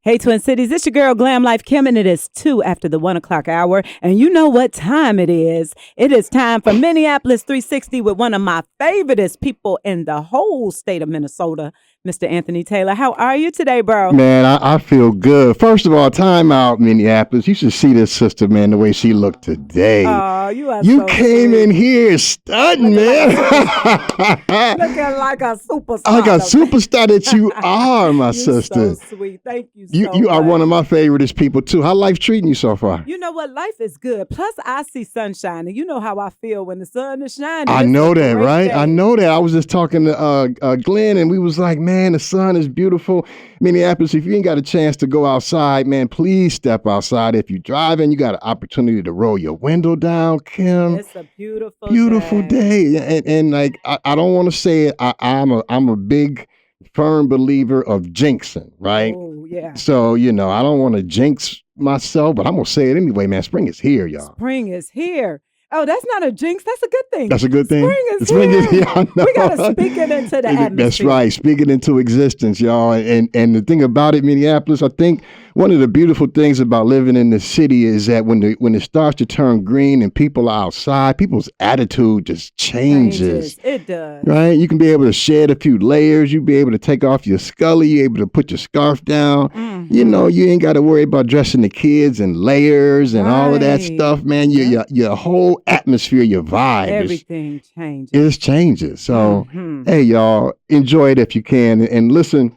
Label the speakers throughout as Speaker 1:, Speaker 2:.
Speaker 1: Hey, Twin Cities, it's your girl, Glam Life Kim, and it is 2 after the 1 o'clock hour. And you know what time it is. It is time for Minneapolis 360 with one of my favoriteest people in the whole state of Minnesota, Mr. Anthony Taylor. How are you today, bro?
Speaker 2: Man, I feel good. First of all, time out, Minneapolis. You should see this sister, man, the way she looked today.
Speaker 1: Oh, you are
Speaker 2: You
Speaker 1: so
Speaker 2: came
Speaker 1: sweet.
Speaker 2: in here stunting, man.
Speaker 1: Looking like a superstar.
Speaker 2: Like a superstar that you are, my sister.
Speaker 1: So sweet. Thank you so
Speaker 2: You are
Speaker 1: much.
Speaker 2: one of my favoriteest people, too. How life treating you so far?
Speaker 1: You know what? Life is good. Plus, I see sunshine. And you know how I feel when the sun is shining.
Speaker 2: I
Speaker 1: It's
Speaker 2: know
Speaker 1: a
Speaker 2: that,
Speaker 1: great
Speaker 2: right?
Speaker 1: day.
Speaker 2: I know that. I was just talking to Glenn, and we was like, man, the sun is beautiful. Minneapolis, if you ain't got a chance to go outside, man, please step outside. If you're driving, you got an opportunity to roll your window down, Kim.
Speaker 1: It's a beautiful
Speaker 2: day. And like, I don't want to say it. I'm a big, firm believer of jinxing, right?
Speaker 1: Oh, yeah.
Speaker 2: So, I don't want to jinx myself, but I'm going to say it anyway, man. Spring is here, y'all.
Speaker 1: Spring is here. Oh, that's not a jinx. That's a good thing.
Speaker 2: That's a good thing.
Speaker 1: Spring is here.
Speaker 2: I know.
Speaker 1: We got to speak it into the atmosphere.
Speaker 2: That's right. Speak it into existence, y'all. And the thing about it, Minneapolis, I think one of the beautiful things about living in the city is that when it starts to turn green and people are outside, people's attitude just changes.
Speaker 1: It does.
Speaker 2: Right? You can be able to shed a few layers. You be able to take off your scully. You're able to put your scarf down.
Speaker 1: Mm-hmm.
Speaker 2: You ain't got to worry about dressing the kids in layers and all of that stuff, man. Your whole atmosphere, your vibe.
Speaker 1: Everything changes.
Speaker 2: It changes. So, hey, y'all, enjoy it if you can. And listen,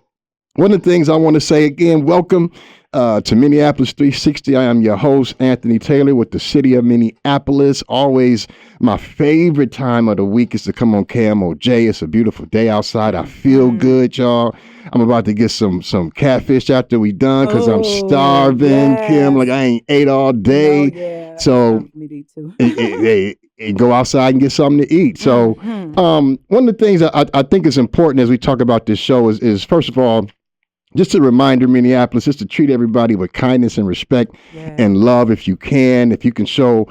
Speaker 2: one of the things I want to say again, welcome to Minneapolis 360. I am your host, Anthony Taylor, with the city of Minneapolis. Always my favorite time of the week is to come on KMOJ. It's a beautiful day outside. I feel good, y'all. I'm about to get some catfish after we done because I'm starving, Kim. Like I ain't ate all day.
Speaker 1: Oh, yeah.
Speaker 2: So
Speaker 1: Me too.
Speaker 2: go outside and get something to eat. So one of the things I think is important as we talk about this show is first of all, just a reminder, Minneapolis, just to treat everybody with kindness and respect and love if you can. If you can show,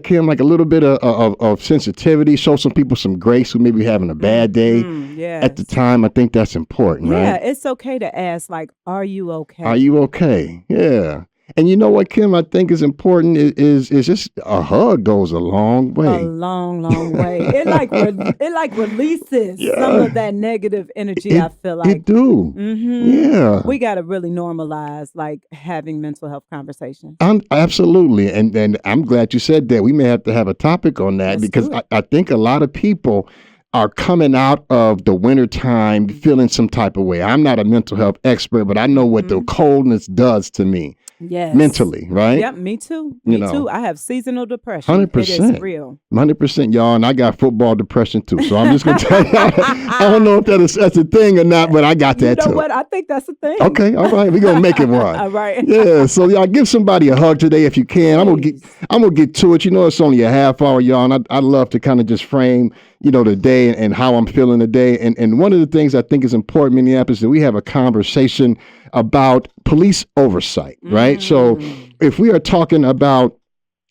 Speaker 2: Kim, like a little bit of sensitivity, show some people some grace who may be having a bad day at the time. I think that's important, right?
Speaker 1: Yeah, it's okay to ask, like, are you okay?
Speaker 2: Are you okay? Yeah. And you know what, Kim, I think is important is just a hug goes a long way.
Speaker 1: A long, long way. It like releases some of that negative energy, I feel like.
Speaker 2: It do. Yeah.
Speaker 1: We got to really normalize like having mental health conversations.
Speaker 2: Absolutely. And I'm glad you said that. We may have to have a topic on that because I think a lot of people are coming out of the winter time feeling some type of way. I'm not a mental health expert, but I know what the coldness does to me.
Speaker 1: Yes.
Speaker 2: Mentally, right?
Speaker 1: Yep, me too. Me too. I have seasonal depression.
Speaker 2: 100%.
Speaker 1: It is real.
Speaker 2: 100%, y'all. And I got football depression too. So I'm just going to tell you, I don't know if that's a thing or not, but I got that too.
Speaker 1: You know what? I think that's a thing.
Speaker 2: Okay. All right. We're going to make it one.
Speaker 1: All right.
Speaker 2: Yeah. So y'all give somebody a hug today if you can. I'm going to get to it. It's only a half hour, y'all. And I love to kind of just frame, the day and how I'm feeling today. And one of the things I think is important, Minneapolis, is that we have a conversation about police oversight, right? So if we are talking about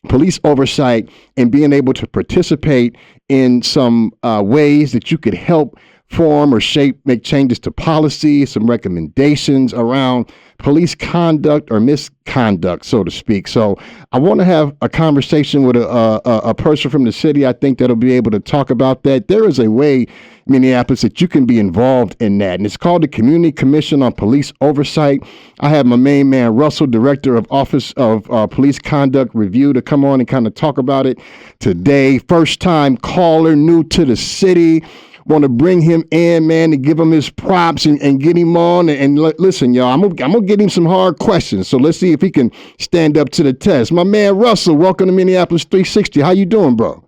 Speaker 2: police oversight and being able to participate in some ways that you could help form or make changes to policy, some recommendations around police conduct or misconduct, so to speak. So I want to have a conversation with a person from the city. I think that'll be able to talk about that. There is a way, Minneapolis, that you can be involved in that. And it's called the Community Commission on Police Oversight. I have my main man, Russell, Director of Office of Police Conduct Review, to come on and kind of talk about it today. First time caller, new to the city. Want to bring him in, man, to give him his props and get him on. And listen, y'all, I'm gonna get him some hard questions. So let's see if he can stand up to the test. My man, Russell, welcome to Minneapolis 360. How you doing, bro?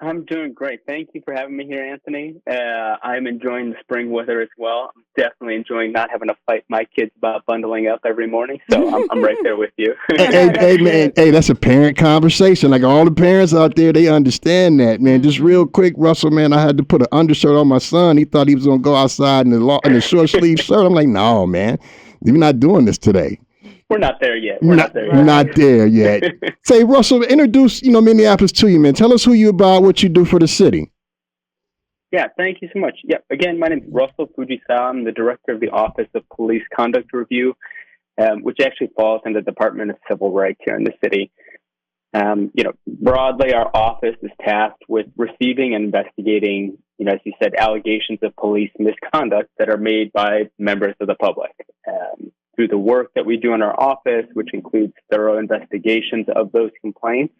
Speaker 3: I'm doing great. Thank you for having me here, Anthony. I'm enjoying the spring weather as well. I'm definitely enjoying not having to fight my kids about bundling up every morning. So I'm right there with you.
Speaker 2: hey, man, that's a parent conversation. Like all the parents out there, they understand that, man. Just real quick, Russell, man, I had to put an undershirt on my son. He thought he was going to go outside in the short sleeve shirt. I'm like, no, man, you're not doing this today.
Speaker 3: We're not there yet.
Speaker 2: Not there yet. Say, Russell, introduce, Minneapolis to you, man. Tell us who you about, what you do for the city.
Speaker 3: Yeah, thank you so much. Yeah, again, my name is Russell Fujisa. I'm the director of the Office of Police Conduct Review, which actually falls in the Department of Civil Rights here in the city. Broadly, our office is tasked with receiving and investigating, as you said, allegations of police misconduct that are made by members of the public. Through the work that we do in our office, which includes thorough investigations of those complaints,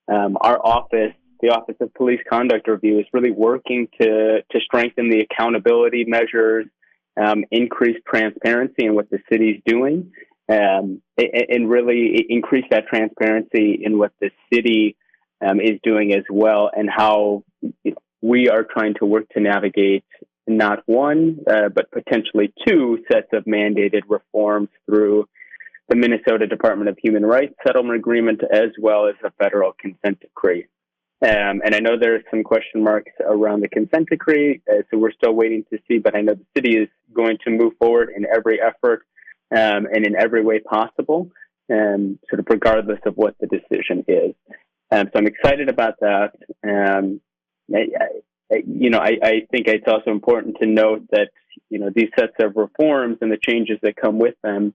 Speaker 3: our office, the Office of Police Conduct Review, is really working to strengthen the accountability measures, increase transparency in what the city's doing, and really increase that transparency in what the city is doing as well, and how we are trying to work to navigate not one, but potentially two sets of mandated reforms through the Minnesota Department of Human Rights settlement agreement, as well as a federal consent decree. And I know there are some question marks around the consent decree, so we're still waiting to see, but I know the city is going to move forward in every effort and in every way possible, sort of regardless of what the decision is. So I'm excited about that. I think it's also important to note that, these sets of reforms and the changes that come with them,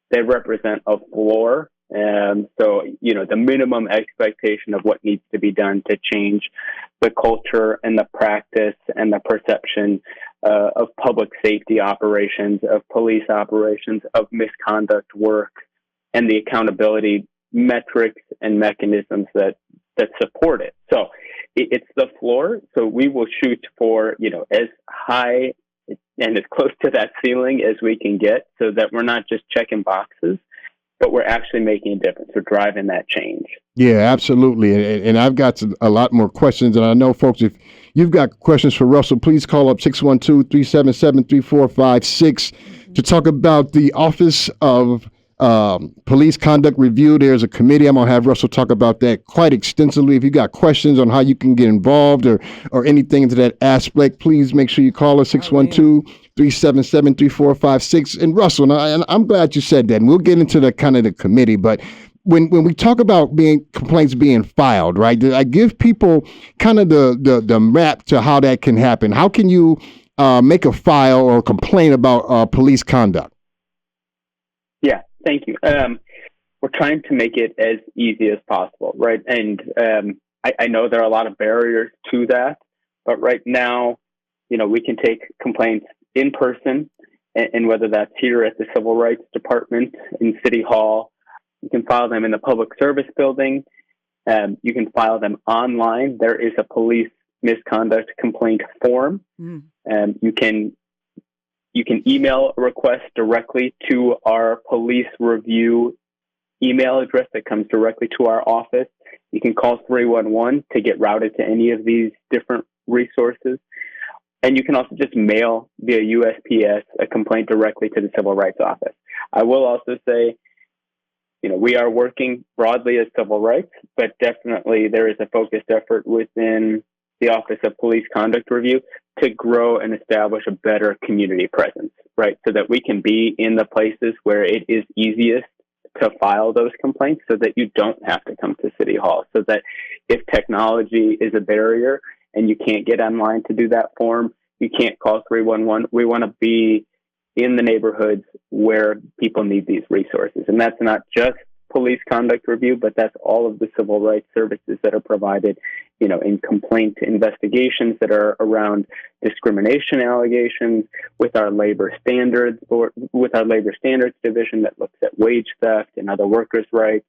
Speaker 3: they represent a floor. So, the minimum expectation of what needs to be done to change the culture and the practice and the perception of public safety operations, of police operations, of misconduct work, and the accountability metrics and mechanisms that support it. So it's the floor. So we will shoot for, as high and as close to that ceiling as we can get, so that we're not just checking boxes, but we're actually making a difference. We're driving that change. Yeah,
Speaker 2: absolutely. And I've got a lot more questions. And I know, folks, if you've got questions for Russell, please call up 612-377-3456 to talk about the Office of Police Conduct Review. There's a committee. I'm going to have Russell talk about that quite extensively. If you got questions on how you can get involved or anything into that aspect, please make sure you call us 612-377-3456. And Russell, and I'm glad you said that, and we'll get into the kind of the committee, but when we talk about complaints being filed, right, I give people kind of the map to how that can happen. How can you make a file or complain about police conduct?
Speaker 3: Yeah, thank you. We're trying to make it as easy as possible, right? And I know there are a lot of barriers to that, but right now, we can take complaints in person, and whether that's here at the Civil Rights Department in City Hall, you can file them in the Public Service Building. You can file them online. There is a police misconduct complaint form. You can email a request directly to our police review email address that comes directly to our office. You can call 311 to get routed to any of these different resources. And you can also just mail via USPS a complaint directly to the Civil Rights Office. I will also say, we are working broadly as civil rights, but definitely there is a focused effort within the Office of Police Conduct Review to grow and establish a better community presence, right? So that we can be in the places where it is easiest to file those complaints, so that you don't have to come to City Hall, so that if technology is a barrier and you can't get online to do that form, you can't call 311. We want to be in the neighborhoods where people need these resources. And that's not just police conduct review, but that's all of the civil rights services that are provided, in complaint investigations that are around discrimination allegations, with our labor standards division that looks at wage theft and other workers' rights,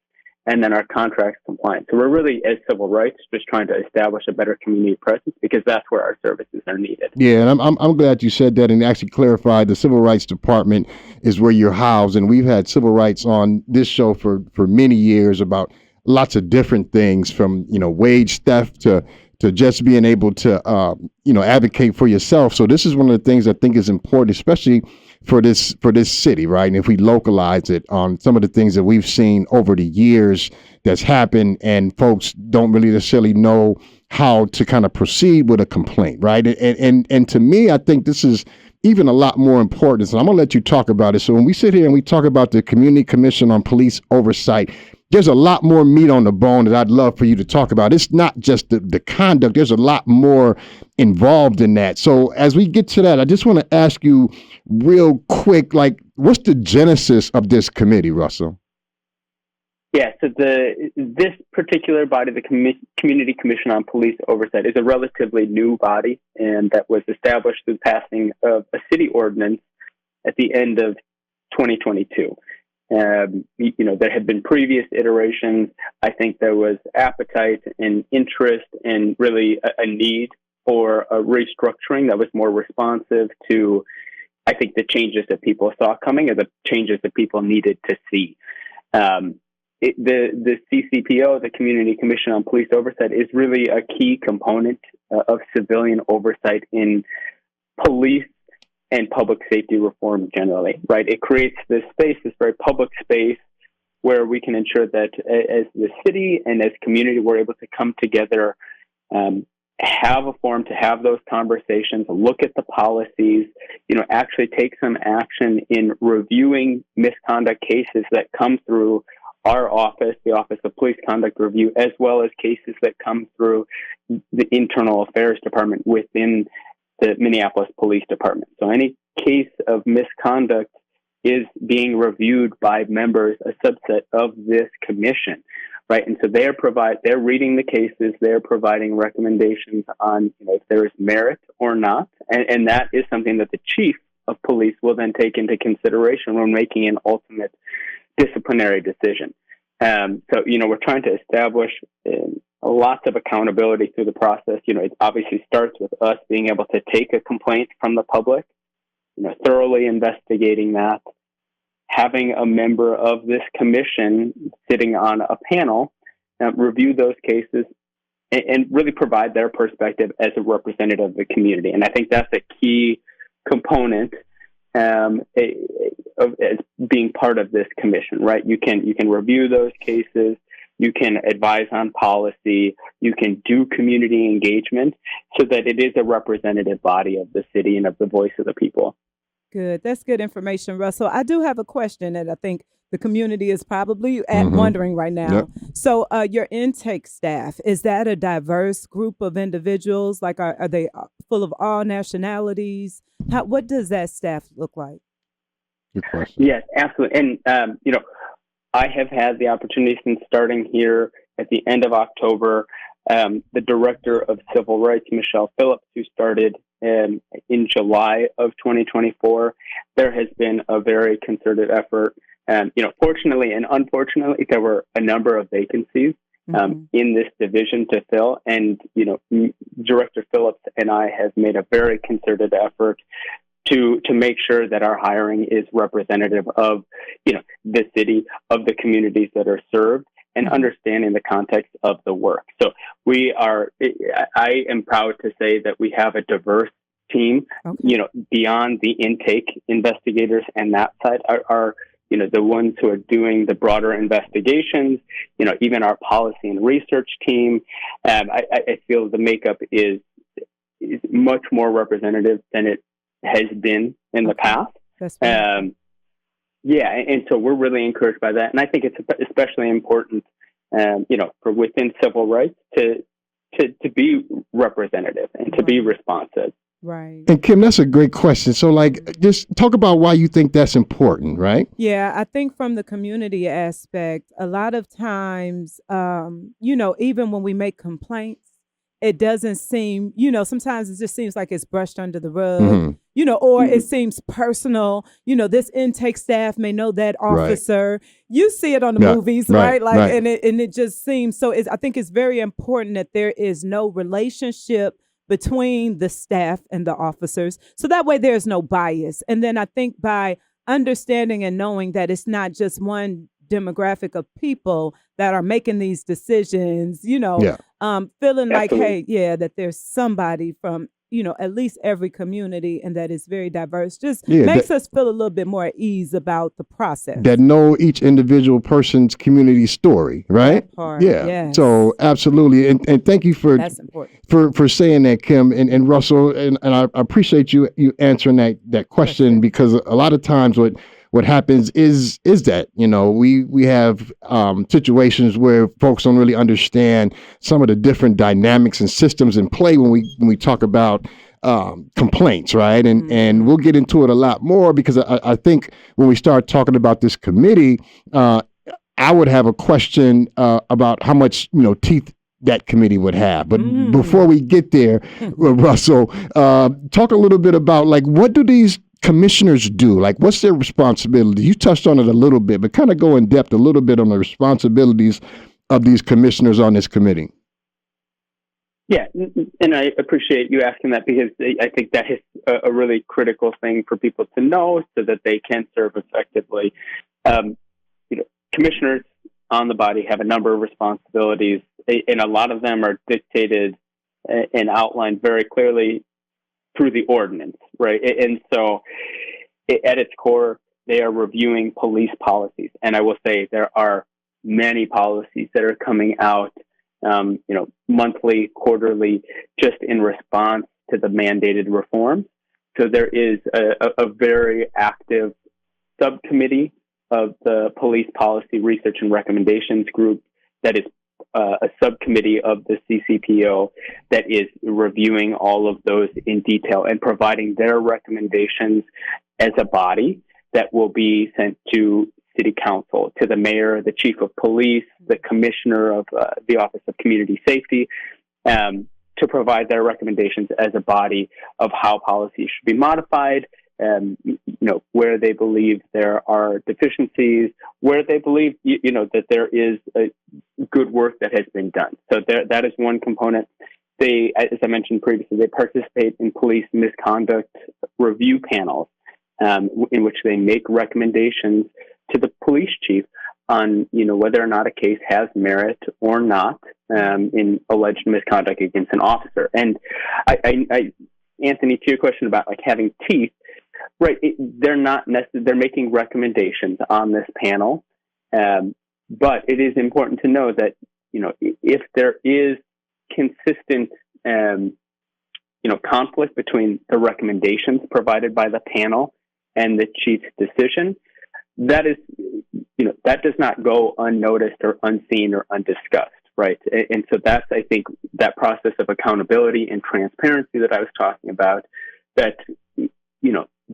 Speaker 3: and then our contracts compliance. So we're really, as civil rights, just trying to establish a better community presence, because that's where our services are needed.
Speaker 2: Yeah, and I'm glad you said that and actually clarified the Civil Rights Department is where you're housed. And we've had civil rights on this show for many years about lots of different things, from wage theft to just being able to advocate for yourself. So this is one of the things I think is important, especially for this city, right? And if we localize it on some of the things that we've seen over the years that's happened, and folks don't really necessarily know how to kind of proceed with a complaint, right? And to me, I think this is even a lot more important. So I'm gonna let you talk about it. So when we sit here and we talk about the Community Commission on Police Oversight, there's a lot more meat on the bone that I'd love for you to talk about. It's not just the conduct. There's a lot more involved in that. So as we get to that, I just want to ask you real quick, like, what's the genesis of this committee, Russell?
Speaker 3: Yeah, so this particular body, the Community Commission on Police Oversight, is a relatively new body, and that was established through the passing of a city ordinance at the end of 2022. There had been previous iterations. I think there was appetite and interest and really a need for a restructuring that was more responsive to, I think, the changes that people saw coming or the changes that people needed to see. The CCPO, the Community Commission on Police Oversight, is really a key component of civilian oversight in police and public safety reform generally, right? It creates this space, this very public space, where we can ensure that as the city and as community, we're able to come together, have a forum to have those conversations, look at the policies, actually take some action in reviewing misconduct cases that come through our office, the Office of Police Conduct Review, as well as cases that come through the Internal Affairs Department within the Minneapolis Police Department. So any case of misconduct is being reviewed by members, a subset of this commission, right? And so they're reading the cases, they're providing recommendations on if there is merit or not, and that is something that the chief of police will then take into consideration when making an ultimate disciplinary decision. So we're trying to establish lots of accountability through the process. It obviously starts with us being able to take a complaint from the public, thoroughly investigating that, having a member of this commission sitting on a panel review those cases and really provide their perspective as a representative of the community. And I think that's a key component as being part of this commission, right? You can review those cases, you can advise on policy, you can do community engagement so that it is a representative body of the city and of the voice of the people.
Speaker 1: Good. That's good information, Russell. I do have a question that I think the community is probably wondering right now.
Speaker 2: Yep.
Speaker 1: So your intake staff, is that a diverse group of individuals? Like, are they full of all nationalities? What does that staff look like?
Speaker 2: Good question.
Speaker 3: Yes, absolutely. And, I have had the opportunity since starting here at the end of October, the Director of Civil Rights, Michelle Phillips, who started in July of 2024. There has been a very concerted effort. Fortunately and unfortunately, there were a number of vacancies in this division to fill. And, Director Phillips and I have made a very concerted effort to make sure that our hiring is representative of, the city, of the communities that are served, and understanding the context of the work. So I am proud to say that we have a diverse team, beyond the intake investigators, and that side are the ones who are doing the broader investigations, even our policy and research team. I feel the makeup is much more representative than it has been in the past.
Speaker 1: That's right.
Speaker 3: And so we're really encouraged by that. And I think it's especially important, for within civil rights to be representative and to be responsive.
Speaker 1: Right.
Speaker 2: And Kim, that's a great question. So just talk about why you think that's important, right?
Speaker 1: Yeah, I think from the community aspect, a lot of times, even when we make complaints, it doesn't seem, sometimes it just seems like it's brushed under the rug, or it seems personal. This intake staff may know that officer. Right. You see it on the movies, right? And it just seems so. I think it's very important that there is no relationship between the staff and the officers. So that way there's no bias. And then I think by understanding and knowing that it's not just one demographic of people that are making these decisions, feeling like, hey, that there's somebody from, at least every community and that is very diverse, just makes us feel a little bit more at ease about the process. That
Speaker 2: know each individual person's community story, right?
Speaker 1: That part,
Speaker 2: yeah.
Speaker 1: Yes.
Speaker 2: So absolutely. And thank you for
Speaker 1: That's important.
Speaker 2: for saying that, Kim and Russell. And I appreciate you answering that question, because a lot of times what happens is that, we have situations where folks don't really understand some of the different dynamics and systems in play when we talk about complaints, right? And we'll get into it a lot more, because I think when we start talking about this committee, I would have a question about how much teeth that committee would have. But before we get there, Russell, talk a little bit about, like, what do these commissioners do? Like, what's their responsibility? You touched on it a little bit, but kind of go in depth a little bit on the responsibilities of these commissioners on this committee.
Speaker 3: Yeah, and I appreciate you asking that, because I think that is a really critical thing for people to know so that they can serve effectively. Commissioners on the body have a number of responsibilities, and a lot of them are dictated and outlined very clearly through the ordinance, right? And so at its core, they are reviewing police policies. And I will say there are many policies that are coming out, monthly, quarterly, just in response to the mandated reform. So there is a very active subcommittee of the Police Policy Research and Recommendations Group that is a subcommittee of the CCPO that is reviewing all of those in detail and providing their recommendations as a body that will be sent to City Council, to the mayor, the chief of police, the commissioner of the Office of Community Safety, to provide their recommendations as a body of how policies should be modified, where they believe there are deficiencies, where they believe, that there is good work that has been done. So that is one component. They, as I mentioned previously, they participate in police misconduct review panels, in which they make recommendations to the police chief on, whether or not a case has merit or not in alleged misconduct against an officer. And I Anthony, to your question about like having teeth, right? They're not necessarily, they're making recommendations on this panel, but it is important to know that, if there is consistent, conflict between the recommendations provided by the panel and the chief's decision, that is, that does not go unnoticed or unseen or undiscussed, right? And so that's, I think, that process of accountability and transparency that I was talking about, that,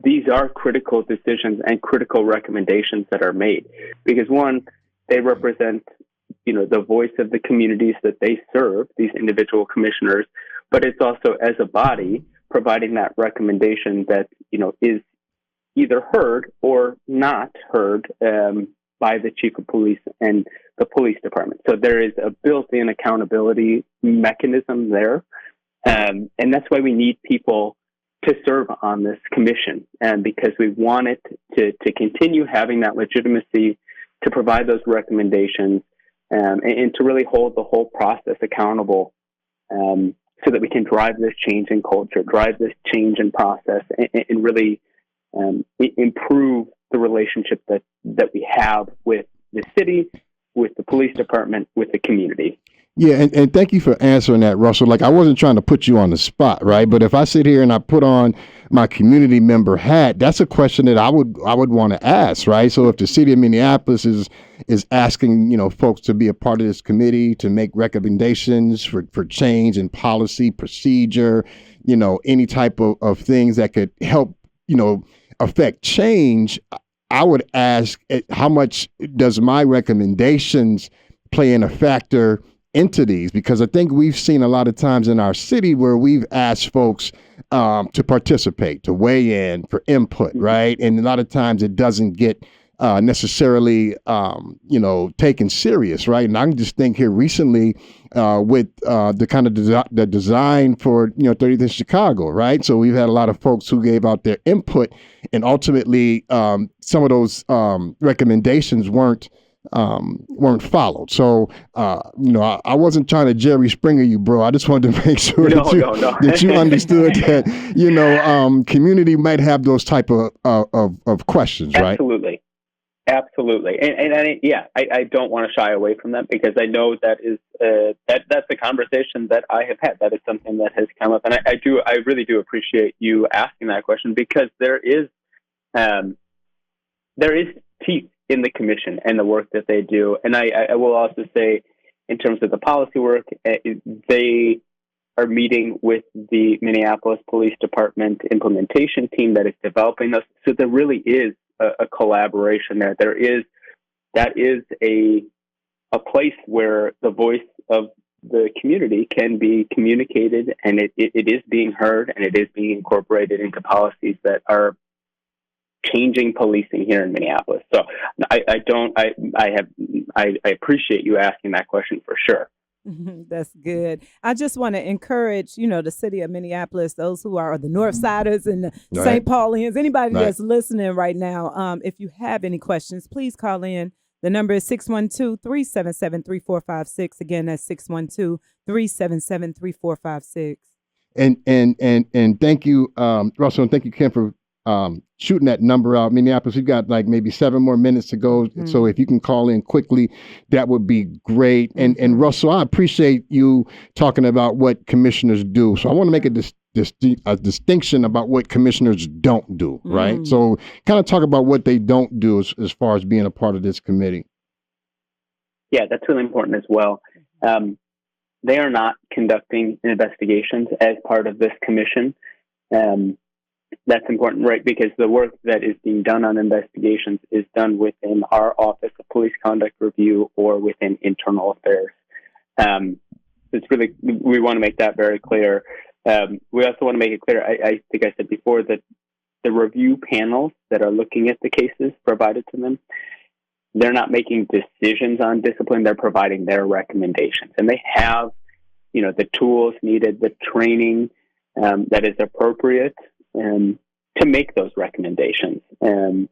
Speaker 3: these are critical decisions and critical recommendations that are made, because one, they represent, the voice of the communities that they serve, these individual commissioners, but it's also, as a body, providing that recommendation that, is either heard or not heard by the chief of police and the police department. So there is a built-in accountability mechanism there. And that's why we need people to serve on this commission, and because we want it to continue having that legitimacy to provide those recommendations, and to really hold the whole process accountable, so that we can drive this change in culture, drive this change in process, and really improve the relationship that we have with the city, with the police department, with the community.
Speaker 2: Yeah, and thank you for answering that, Russell. Like, I wasn't trying to put you on the spot, right? But if I sit here and I put on my community member hat, that's a question that I would want to ask, right? So if the city of Minneapolis is asking, folks to be a part of this committee, to make recommendations for change in policy, procedure, any type of things that could help, affect change, I would ask, how much does my recommendations play in a factor into these? Because I think we've seen a lot of times in our city where we've asked folks to participate, to weigh in for input, right? And a lot of times it doesn't get necessarily, taken serious, right? And I can just think here recently with the kind of the design for 30th in Chicago, right? So we've had a lot of folks who gave out their input, and ultimately some of those recommendations weren't followed. So, I wasn't trying to Jerry Springer you, bro. I just wanted to make sure that you understood that, community might have those type of questions, right?
Speaker 3: Absolutely. And I don't want to shy away from that, because I know that is, that's a conversation that I have had. That is something that has come up. And I really do appreciate you asking that question, because there is, there is teeth in the commission and the work that they do. And I will also say, in terms of the policy work, they are meeting with the Minneapolis Police Department implementation team that is developing those. So there really is a collaboration there. That is a place where the voice of the community can be communicated, and it is being heard, and it is being incorporated into policies that are changing policing here in Minneapolis. So I appreciate you asking that question for sure.
Speaker 1: That's good. I just want to encourage, the city of Minneapolis, those who are the North Siders and the
Speaker 2: Right.
Speaker 1: St. Paulians, anybody
Speaker 2: Right.
Speaker 1: that's listening right now, if you have any questions, please call in. The number is 612-377-3456. Again, that's 612-377-3456.
Speaker 2: And thank you, Russell, and thank you, Ken, for shooting that number out. Minneapolis, we've got like maybe 7 more minutes to go.
Speaker 1: Mm-hmm.
Speaker 2: So if you can call in quickly, that would be great.
Speaker 1: Mm-hmm.
Speaker 2: And Russell, I appreciate you talking about what commissioners do. So I want to make a distinction about what commissioners don't do, right? So kind of talk about what they don't do as far as being a part of this committee.
Speaker 3: Yeah, that's really important as well. They are not conducting investigations as part of this commission. That's important, right? Because the work that is being done on investigations is done within our Office of Police Conduct Review or within Internal Affairs. It's really, we want to make that very clear. We also want to make it clear, I think I said before, that the review panels that are looking at the cases provided to them, they're not making decisions on discipline, they're providing their recommendations. And they have, the tools needed, the training that is appropriate to make those recommendations. And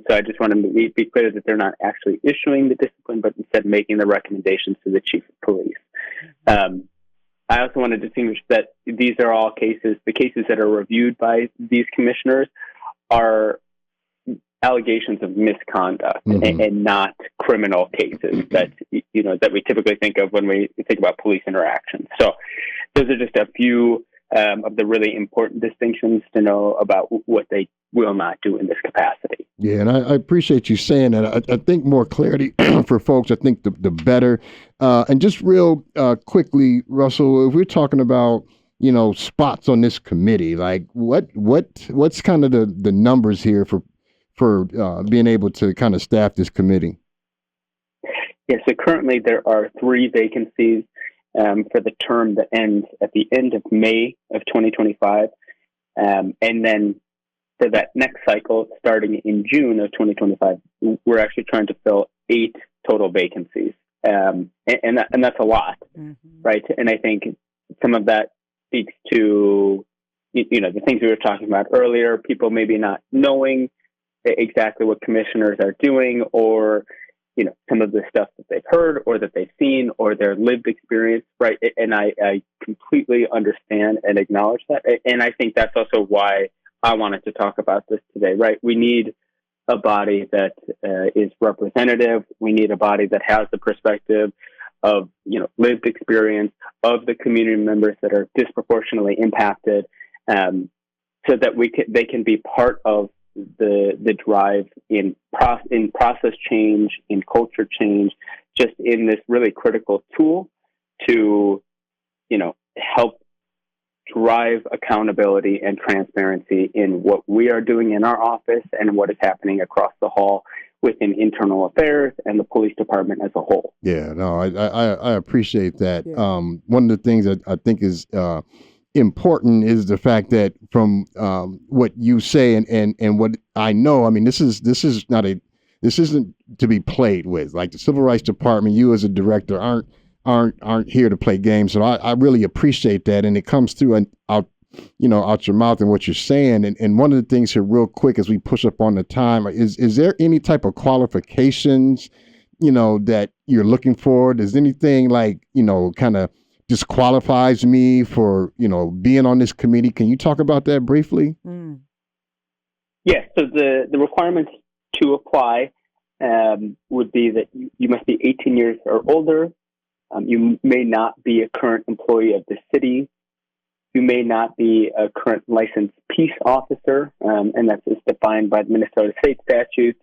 Speaker 3: so I just want to be clear that they're not actually issuing the discipline, but instead making the recommendations to the chief of police. I also want to distinguish that these are all cases, the cases that are reviewed by these commissioners are allegations of misconduct and not criminal cases that, that we typically think of when we think about police interactions. So those are just a few of the really important distinctions to know about what they will not do in this capacity.
Speaker 2: Yeah, and I appreciate you saying that. I think more clarity for folks, I think the better. And just real quickly, Russell, if we're talking about, spots on this committee, like what's kind of the numbers here for being able to kind of staff this committee?
Speaker 3: Yeah, so currently there are 3 vacancies for the term that ends at the end of May of 2025. And then for that next cycle, starting in June of 2025, we're actually trying to fill 8 total vacancies. And that's a lot, right? And I think some of that speaks to, the things we were talking about earlier, people maybe not knowing exactly what commissioners are doing, or some of the stuff that they've heard or that they've seen or their lived experience, right? And I completely understand and acknowledge that. And I think that's also why I wanted to talk about this today, right? We need a body that is representative. We need a body that has the perspective of, lived experience of the community members that are disproportionately impacted, so that they can be part of the drive in process change, in culture change, just in this really critical tool to, help drive accountability and transparency in what we are doing in our office and what is happening across the hall within internal affairs and the police department as a whole.
Speaker 2: Yeah, no, I appreciate that.
Speaker 1: Yeah.
Speaker 2: One of the things that I think is important is the fact that from what you say and what I know, I mean, this isn't to be played with. Like the Civil Rights Department, you as a director aren't here to play games. So I really appreciate that, and it comes through out your mouth and what you're saying. And one of the things here, real quick, as we push up on the time, is there any type of qualifications, that you're looking for? Does anything like kind of disqualifies me for being on this committee? Can you talk about that briefly?
Speaker 3: Yeah, so the requirements to apply would be that you must be 18 years or older. You may not be a current employee of the city. You may not be a current licensed peace officer, and that's as defined by the Minnesota state statutes.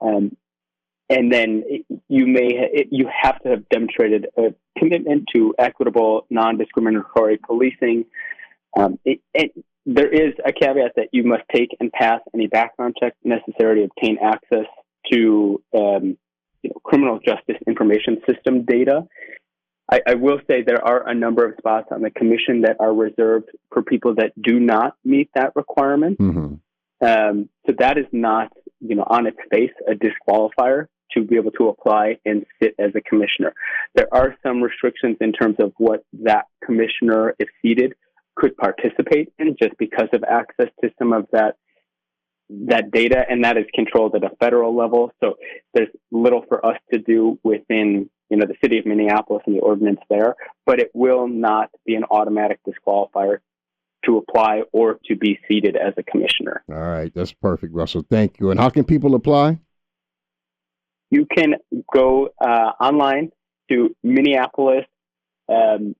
Speaker 3: And then you have to have demonstrated a commitment to equitable, non-discriminatory policing. There is a caveat that you must take and pass any background check necessary to obtain access to criminal justice information system data. I will say there are a number of spots on the commission that are reserved for people that do not meet that requirement.
Speaker 2: Mm-hmm.
Speaker 3: So that is not, on its face, a disqualifier to be able to apply and sit as a commissioner. There are some restrictions in terms of what that commissioner, if seated, could participate in, just because of access to some of that data, and that is controlled at a federal level. So there's little for us to do within the city of Minneapolis and the ordinance there, but it will not be an automatic disqualifier to apply or to be seated as a commissioner.
Speaker 2: All right, that's perfect, Russell. Thank you. And how can people apply?
Speaker 3: You can go online to Minneapolis. I've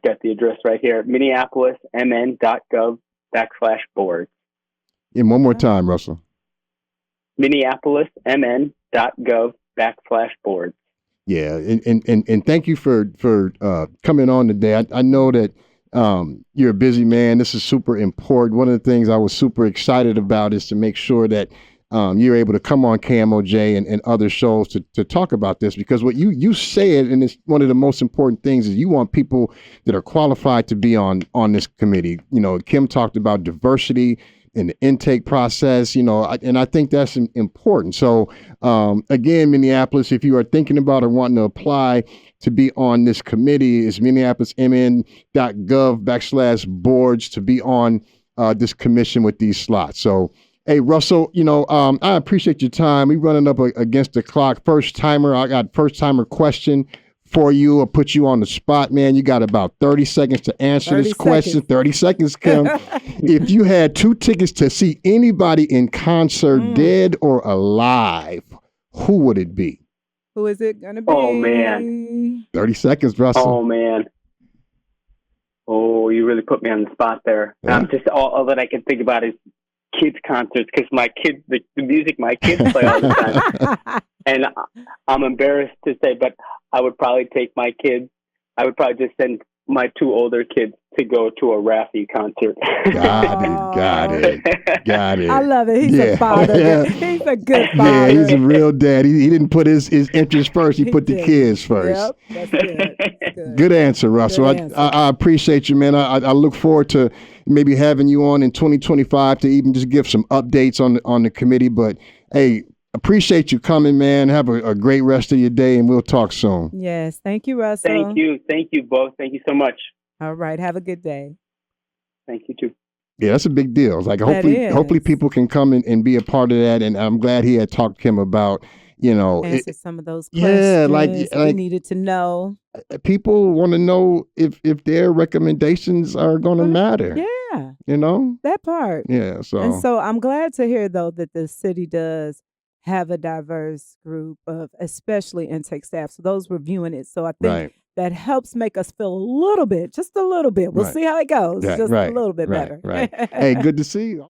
Speaker 3: got the address right here, minneapolismn.gov/boards.
Speaker 2: And one more time, Russell.
Speaker 3: minneapolismn.gov/boards.
Speaker 2: Yeah, and thank you for coming on today. I know that you're a busy man. This is super important. One of the things I was super excited about is to make sure that you're able to come on KMOJ and other shows to talk about this, because what you said, and it's one of the most important things, is you want people that are qualified to be on this committee. Kim talked about diversity in the intake process, and I think that's important. So again, Minneapolis, if you are thinking about or wanting to apply to be on this committee, is minneapolismn.gov/boards to be on this commission with these slots. So, hey, Russell, I appreciate your time. We're running up against the clock. First timer, I got first timer question for you. I'll put you on the spot, man. You got about 30 seconds to answer this question. 30 seconds, Kim. If you had 2 tickets to see anybody in concert, dead or alive, who would it be?
Speaker 1: Who is it going to be?
Speaker 3: Oh, man.
Speaker 2: 30 seconds, Russell.
Speaker 3: Oh, man. Oh, you really put me on the spot there.
Speaker 2: Yeah.
Speaker 3: Just all that I can think about is kids' concerts, because my kids, the music my kids play all the time. And I'm embarrassed to say, but I would probably take my kids. I would probably just send my 2 older kids to go to a Raffi concert.
Speaker 2: Got it.
Speaker 1: I love it. He's a father.
Speaker 2: Yeah.
Speaker 1: He's a good father.
Speaker 2: Yeah, he's a real dad. He didn't put his interests first. He put the kids first.
Speaker 1: Yep, that's good. That's good.
Speaker 2: Good answer, Russell.
Speaker 1: Good answer.
Speaker 2: I appreciate you, man. I look forward to maybe having you on in 2025 to even just give some updates on the committee. But hey, appreciate you coming, man. Have a great rest of your day, and we'll talk soon.
Speaker 1: Yes. Thank you, Russell.
Speaker 3: Thank you. Thank you both. Thank you so much.
Speaker 1: All right. Have a good day.
Speaker 3: Thank you, too.
Speaker 2: Yeah, that's a big deal. It's like hopefully people can come and be a part of that. And I'm glad he had talked to him about,
Speaker 1: answer some of those questions.
Speaker 2: Yeah, like
Speaker 1: we needed to know.
Speaker 2: People want to know if their recommendations are going to matter.
Speaker 1: Yeah.
Speaker 2: That
Speaker 1: part.
Speaker 2: Yeah.
Speaker 1: So I'm glad to hear, though, that the city does have a diverse group of especially intake staff. So those reviewing it. So I think that helps make us feel just a little bit. We'll see how it goes. Just a little bit better.
Speaker 2: Right. Hey, good to see you.